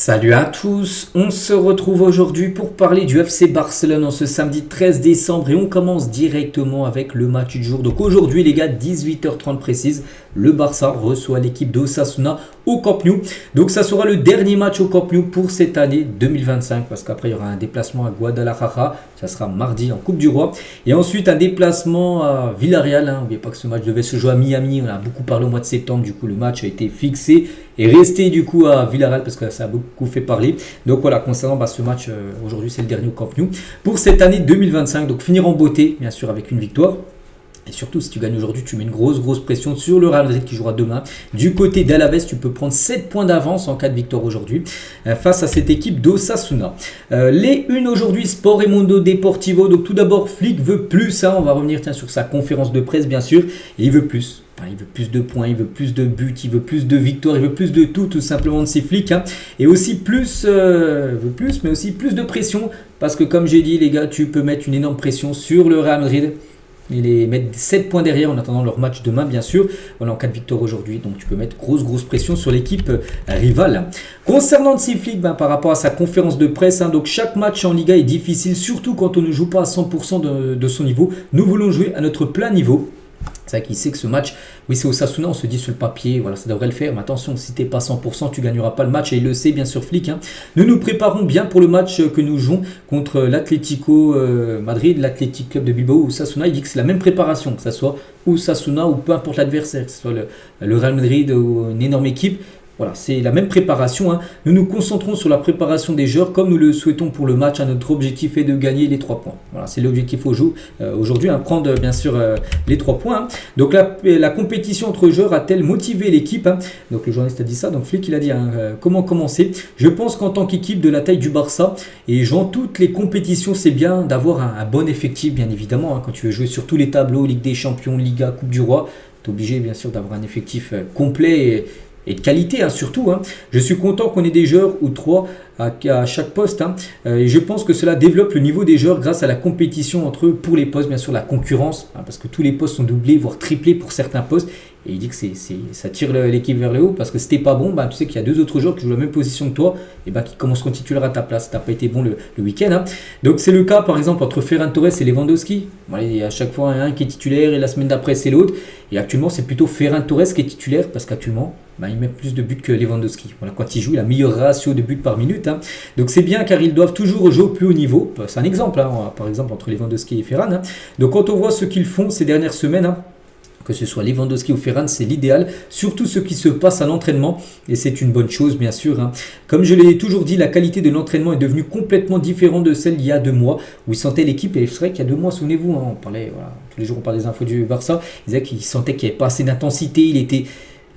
Salut à tous, on se retrouve aujourd'hui pour parler du FC Barcelone en ce samedi 13 décembre et on commence directement avec le match du jour. Donc aujourd'hui les gars, 18h30 précise, le Barça reçoit l'équipe d'Osasuna au Camp Nou. Donc ça sera le dernier match au Camp Nou pour cette année 2025 parce qu'après il y aura un déplacement à Guadalajara, ça sera mardi en Coupe du Roi. Et ensuite un déplacement à Villarreal, n'oubliez pas que ce match devait se jouer à Miami, on a beaucoup parlé au mois de septembre, du coup le match a été fixé et resté du coup à Villarreal parce que ça a beaucoup fait parler. Donc voilà, concernant ce match, aujourd'hui c'est le dernier au Camp Nou pour cette année 2025. Donc finir en beauté, bien sûr avec une victoire. Et surtout, si tu gagnes aujourd'hui, tu mets une grosse pression sur le Real Madrid qui jouera demain. Du côté d'Alaves, tu peux prendre 7 points d'avance en cas de victoire aujourd'hui face à cette équipe d'Osasuna. Les unes aujourd'hui, Sport et Mundo Deportivo. Donc tout d'abord, Flick veut plus. On va revenir sur sa conférence de presse, bien sûr. Et il veut plus. Il veut plus de points, il veut plus de buts, il veut plus de victoires, il veut plus de tout simplement de ses flics. Et aussi mais aussi plus de pression. Parce que comme j'ai dit, les gars, tu peux mettre une énorme pression sur le Real Madrid. Et les mettre 7 points derrière en attendant leur match demain, bien sûr. Voilà, en cas de victoire aujourd'hui. Donc, tu peux mettre grosse pression sur l'équipe rivale. Concernant Flick, par rapport à sa conférence de presse, donc chaque match en Liga est difficile, surtout quand on ne joue pas à 100% de son niveau. Nous voulons jouer à notre plein niveau. C'est vrai qu'il sait que ce match, oui c'est Osasuna, on se dit sur le papier, voilà ça devrait le faire, mais attention, si tu n'es pas 100%, tu ne gagneras pas le match et il le sait bien sûr Flick. Nous nous préparons bien pour le match que nous jouons contre l'Atlético Madrid, l'Athletic Club de Bilbao ou Osasuna. Il dit que c'est la même préparation, que ce soit Osasuna ou peu importe l'adversaire, que ce soit le Real Madrid ou une énorme équipe. Voilà, c'est la même préparation. Nous nous concentrons sur la préparation des joueurs comme nous le souhaitons pour le match. Notre objectif est de gagner les 3 points. Voilà, c'est l'objectif aujourd'hui, prendre bien sûr les 3 points. Donc la compétition entre joueurs a-t-elle motivé l'équipe? Donc le journaliste a dit ça. Donc Flick il a dit comment commencer? Je pense qu'en tant qu'équipe de la taille du Barça et jouant toutes les compétitions, c'est bien d'avoir un bon effectif, bien évidemment. Quand tu veux jouer sur tous les tableaux, Ligue des Champions, Liga, Coupe du Roi, tu es obligé bien sûr d'avoir un effectif complet et de qualité surtout. Je suis content qu'on ait des joueurs ou 3 à chaque poste. Et je pense que cela développe le niveau des joueurs grâce à la compétition entre eux pour les postes, bien sûr la concurrence, parce que tous les postes sont doublés, voire triplés pour certains postes. Et il dit que ça tire l'équipe vers le haut parce que si t'es pas bon, tu sais qu'il y a 2 autres joueurs qui jouent la même position que toi et qui commenceront titulaires à ta place. T'as pas été bon le week-end. Donc c'est le cas par exemple entre Ferran Torres et Lewandowski. Il y a à chaque fois un qui est titulaire et la semaine d'après c'est l'autre. Et actuellement c'est plutôt Ferran Torres qui est titulaire parce qu'actuellement il met plus de buts que Lewandowski. Voilà, quand il joue, il a meilleur ratio de buts par minute. Donc c'est bien car ils doivent toujours jouer au plus haut niveau. C'est un exemple, par exemple entre Lewandowski et Ferran. Donc quand on voit ce qu'ils font ces dernières semaines, que ce soit Lewandowski ou Ferran, c'est l'idéal, surtout ce qui se passe à l'entraînement, et c'est une bonne chose bien sûr. Comme je l'ai toujours dit, la qualité de l'entraînement est devenue complètement différente de celle il y a 2 mois, où il sentait l'équipe, et c'est vrai qu'il y a 2 mois, souvenez-vous, on parlait, tous les jours on parlait des infos du Barça, il disait qu'il sentait qu'il n'y avait pas assez d'intensité,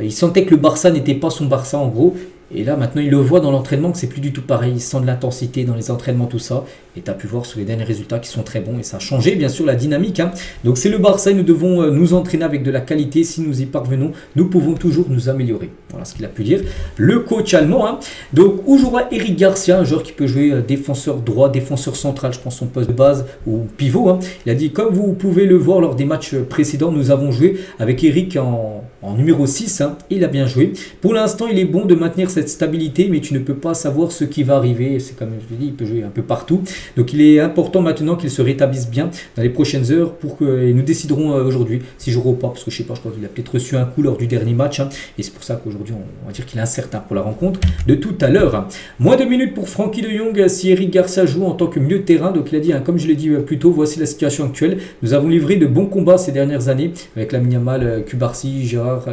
il sentait que le Barça n'était pas son Barça en gros. Et là, maintenant, il le voit dans l'entraînement que c'est plus du tout pareil. Il sent de l'intensité dans les entraînements, tout ça. Et tu as pu voir sur les derniers résultats qui sont très bons. Et ça a changé, bien sûr, la dynamique. Donc, c'est le Barça et nous devons nous entraîner avec de la qualité. Si nous y parvenons, nous pouvons toujours nous améliorer. Voilà ce qu'il a pu dire. Le coach allemand. Donc, où jouera Eric Garcia, un joueur qui peut jouer défenseur droit, défenseur central, je pense son poste de base ou pivot. Il a dit, comme vous pouvez le voir lors des matchs précédents, nous avons joué avec Eric en numéro 6. Il a bien joué. Pour l'instant, il est bon de maintenir cette stabilité, mais tu ne peux pas savoir ce qui va arriver. C'est comme je l'ai dit, il peut jouer un peu partout. Donc il est important maintenant qu'il se rétablisse bien dans les prochaines heures et nous déciderons aujourd'hui s'il jouera ou pas, parce que je crois qu'il a peut-être reçu un coup lors du dernier match, et c'est pour ça qu'aujourd'hui on va dire qu'il est incertain pour la rencontre de tout à l'heure. Moins de minutes pour Frenkie de Jong si Eric Garcia joue en tant que milieu de terrain. Donc il a dit, comme je l'ai dit plus tôt, voici la situation actuelle. Nous avons livré de bons combats ces dernières années avec Lamine Yamal, Cubarsí, Gérard,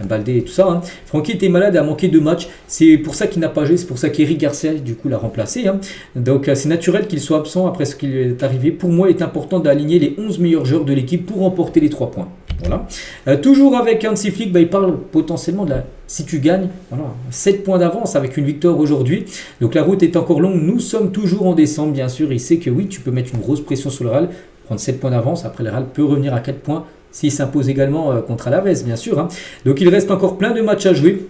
Baldé et tout ça. Frenkie était malade et a manqué 2 matchs. C'est pour ça qu'il n'a pas joué, c'est pour ça qu'Eric Garcia du coup l'a remplacé. Donc c'est naturel qu'il soit absent après ce qui est arrivé. Pour moi, il est important d'aligner les 11 meilleurs joueurs de l'équipe pour remporter les 3 points. Voilà. Toujours avec Hansi Flick, il parle potentiellement si tu gagnes, 7 points d'avance avec une victoire aujourd'hui. Donc la route est encore longue. Nous sommes toujours en décembre, bien sûr. Il sait que oui, tu peux mettre une grosse pression sur le Real, prendre 7 points d'avance. Après, le Real peut revenir à 4 points s'il s'impose également contre Alaves, bien sûr. Donc il reste encore plein de matchs à jouer.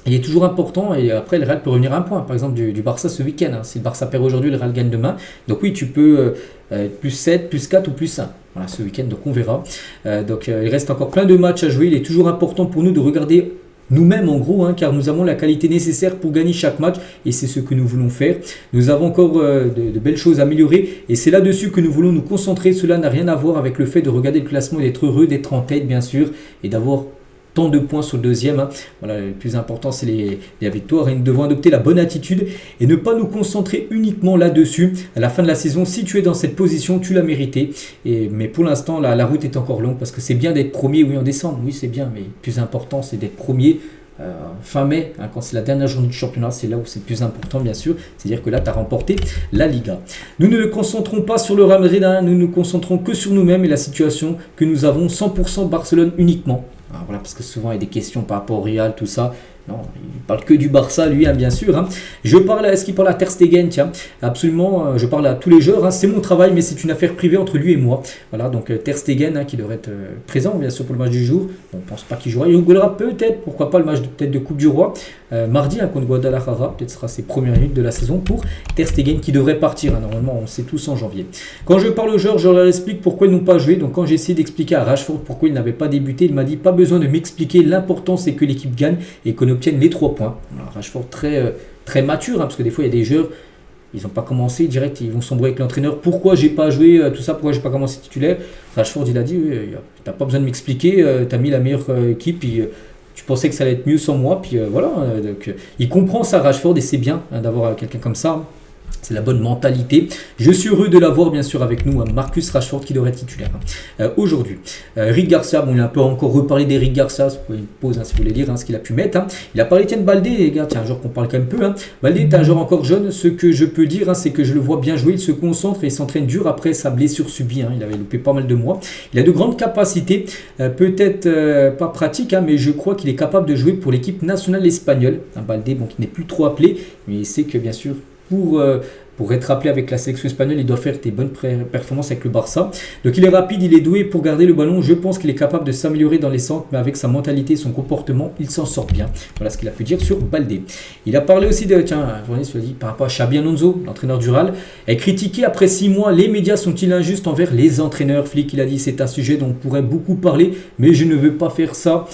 Il est toujours important et après le Real peut revenir à un point. Par exemple du Barça ce week-end. Si le Barça perd aujourd'hui, le Real gagne demain. Donc oui, tu peux plus 7, plus 4 ou plus 1. Voilà, ce week-end, donc on verra. Il reste encore plein de matchs à jouer. Il est toujours important pour nous de regarder nous-mêmes en gros, car nous avons la qualité nécessaire pour gagner chaque match et c'est ce que nous voulons faire. Nous avons encore de belles choses à améliorer et c'est là-dessus que nous voulons nous concentrer. Cela n'a rien à voir avec le fait de regarder le classement et d'être heureux, d'être en tête bien sûr et d'avoir tant de points sur le deuxième. Voilà, le plus important c'est les victoires et nous devons adopter la bonne attitude et ne pas nous concentrer uniquement là-dessus. À la fin de la saison, si tu es dans cette position, tu l'as mérité. Mais pour l'instant, la route est encore longue parce que c'est bien d'être premier, oui en décembre, oui c'est bien, mais le plus important c'est d'être premier. Fin mai, quand c'est la dernière journée du championnat, c'est là où c'est le plus important bien sûr, c'est-à-dire que là tu as remporté la Liga. Nous ne nous concentrons pas sur le Real Madrid, nous nous concentrons que sur nous-mêmes et la situation que nous avons 100% Barcelone uniquement. Voilà, parce que souvent il y a des questions par rapport au Real, tout ça. Non, il parle que du Barça, lui, bien sûr. Est-ce qu'il parle à Ter Stegen? Tiens, absolument, je parle à tous les joueurs. C'est mon travail, mais c'est une affaire privée entre lui et moi. Voilà, donc Ter Stegen, qui devrait être présent, bien sûr, pour le match du jour. On ne pense pas qu'il jouera. Il jouera peut-être, pourquoi pas, le match peut-être de Coupe du Roi. Mardi, contre Guadalajara, peut-être sera ses premières minutes de la saison pour Ter Stegen, qui devrait partir. Normalement, on sait tous en janvier. Quand je parle aux joueurs, je leur explique pourquoi ils n'ont pas joué. Donc, quand j'ai essayé d'expliquer à Rashford pourquoi il n'avait pas débuté, il m'a dit pas besoin de m'expliquer. L'important, c'est que l'équipe gagne et qu'on obtiennent les 3 points. Alors, Rashford très mature, parce que des fois il y a des joueurs, ils n'ont pas commencé direct, ils vont sombrer avec l'entraîneur. Pourquoi j'ai pas joué, tout ça, pourquoi j'ai pas commencé titulaire? Rashford il a dit, oui, t'as pas besoin de m'expliquer, t'as mis la meilleure équipe, puis, tu pensais que ça allait être mieux sans moi, puis voilà. Donc, il comprend ça Rashford et c'est bien d'avoir quelqu'un comme ça. C'est la bonne mentalité. Je suis heureux de l'avoir bien sûr avec nous, Marcus Rashford qui devrait être titulaire aujourd'hui. Eric Garcia, il a un peu encore reparlé d'Eric Garcia, c'est une pause si vous voulez dire ce qu'il a pu mettre. Il a parlé de Baldé, les gars, c'est un joueur qu'on parle quand même peu. Baldé est un joueur encore jeune, ce que je peux dire c'est que je le vois bien jouer, il se concentre et il s'entraîne dur après sa blessure subie. Il avait loupé pas mal de mois. Il a de grandes capacités, peut-être pas pratiques, mais je crois qu'il est capable de jouer pour l'équipe nationale espagnole. Baldé, qui n'est plus trop appelé, mais il sait que bien sûr pour être appelé avec la sélection espagnole, il doit faire des bonnes performances avec le Barça. Donc il est rapide, il est doué pour garder le ballon. Je pense qu'il est capable de s'améliorer dans les centres, mais avec sa mentalité et son comportement, il s'en sort bien. Voilà ce qu'il a pu dire sur Baldé. Il a parlé aussi de, par rapport à Xabi Alonso, l'entraîneur du Real, est critiqué après 6 mois. Les médias sont-ils injustes envers les entraîneurs? Flick, il a dit, c'est un sujet dont on pourrait beaucoup parler, mais je ne veux pas faire ça.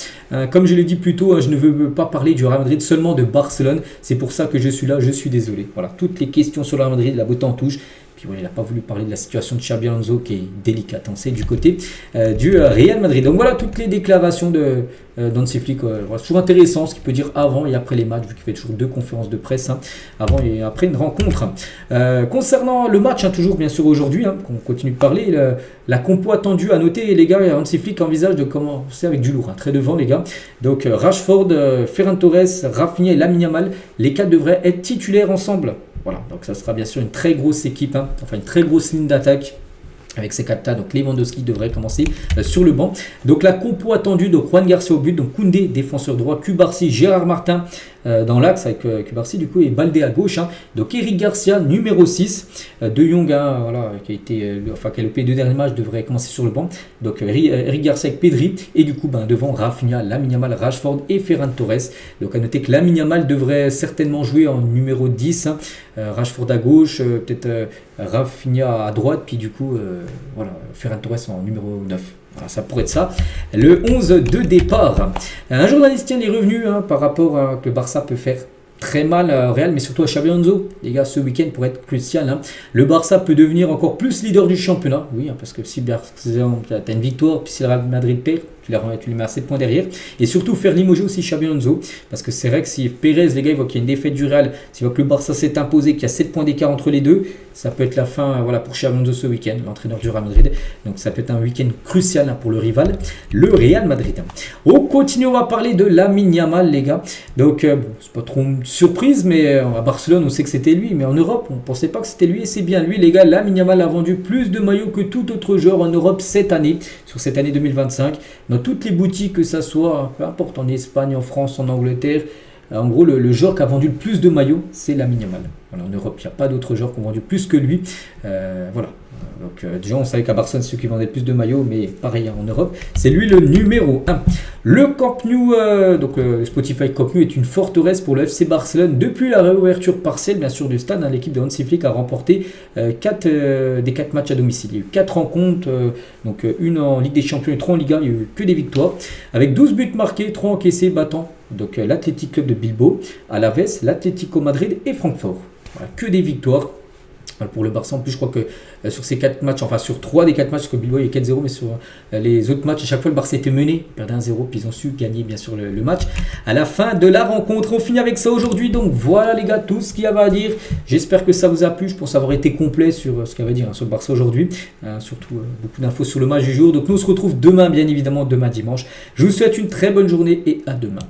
Comme je l'ai dit plus tôt, je ne veux pas parler du Real Madrid, seulement de Barcelone. C'est pour ça que je suis là, je suis désolé. Voilà, toutes les questions sur le Real Madrid, la beauté en touche. Puis il n'a pas voulu parler de la situation de Xabi Alonso qui est délicate, c'est du côté du Real Madrid. Donc voilà toutes les déclarations d'Hansi Flick. C'est toujours intéressant ce qu'il peut dire avant et après les matchs, vu qu'il fait toujours 2 conférences de presse avant et après une rencontre. Concernant le match, toujours bien sûr aujourd'hui, qu'on continue de parler, la compo attendue à noter, les gars, Hansi Flick envisage de commencer avec du lourd, très devant les gars. Donc Rashford, Ferran Torres, Rafinha et Lamine Yamal, les 4 devraient être titulaires ensemble. Voilà, donc ça sera bien sûr une très grosse équipe, enfin une très grosse ligne d'attaque avec ces 4-là. Donc Lewandowski devrait commencer sur le banc. Donc la compo attendue, donc Juan Garcia au but, donc Koundé défenseur droit, Cubarsí, Gérard Martin dans l'axe avec Cubarsí du coup et Baldé à gauche. Donc Eric Garcia numéro 6, De Jong qui a loupé les 2 derniers matchs devrait commencer sur le banc. Donc Eric Garcia avec Pedri et du coup devant Rafinha, Lamine Yamal, Rashford et Ferran Torres. Donc à noter que Lamine Yamal devrait certainement jouer en numéro 10, Rashford à gauche, peut-être Rafinha à droite, puis du coup Ferran Torres en numéro 9. Voilà, ça pourrait être ça. Le 11 de départ. Un journaliste est revenu par rapport à que le Barça peut faire très mal au Real, mais surtout à Xabi Alonso. Les gars, ce week-end pourrait être crucial. Le Barça peut devenir encore plus leader du championnat. Oui, parce que si tu as une victoire, puis si le Real Madrid perd, tu les mets à 7 points derrière. Et surtout faire limoger aussi Xabi Alonso. Parce que c'est vrai que si Pérez, les gars, il voit qu'il y a une défaite du Real, s'il voit que le Barça s'est imposé, qu'il y a 7 points d'écart entre les deux, ça peut être la fin pour Xabi Alonso ce week-end, l'entraîneur du Real Madrid. Donc ça peut être un week-end crucial pour le rival, le Real Madrid. On continue, on va parler de Lamine Yamal, les gars. Donc c'est pas trop une surprise, mais à Barcelone, on sait que c'était lui. Mais en Europe, on ne pensait pas que c'était lui. Et c'est bien lui, les gars. Lamine Yamal a vendu plus de maillots que tout autre joueur en Europe cette année, sur cette année 2025. Dans toutes les boutiques, que ça soit, peu importe, en Espagne, en France, en Angleterre. En gros, le joueur qui a vendu le plus de maillots, c'est Lamine Yamal. Voilà, en Europe, il n'y a pas d'autres joueurs qui ont vendu plus que lui. Voilà. Donc, déjà, on savait qu'à Barcelone, c'est ceux qui vendaient le plus de maillots, mais pareil, en Europe, c'est lui le numéro 1. Le Camp Nou, le Spotify Camp Nou est une forteresse pour le FC Barcelone. Depuis la réouverture partielle, bien sûr, du stade, l'équipe de Hansi Flick a remporté 4 des 4 matchs à domicile. Il y a eu 4 rencontres, une en Ligue des Champions et 3 en Liga. Il n'y a eu que des victoires. Avec 12 buts marqués, 3 encaissés, battant Donc l'Athletic Club de Bilbao, Alaves, l'Atlético Madrid et Francfort. Voilà, que des victoires. Pour le Barça, en plus, je crois que sur ces 4 matchs, enfin sur 3 des 4 matchs, parce que Bilbao il y a 4-0, mais sur les autres matchs, à chaque fois le Barça était mené, ils perdaient 1-0, puis ils ont su gagner bien sûr le match. À la fin de la rencontre, on finit avec ça aujourd'hui. Donc voilà les gars, tout ce qu'il y avait à dire. J'espère que ça vous a plu. Je pense avoir été complet sur ce qu'il y avait à dire sur le Barça aujourd'hui. Surtout beaucoup d'infos sur le match du jour. Donc nous on se retrouve demain, bien évidemment, demain dimanche. Je vous souhaite une très bonne journée et à demain.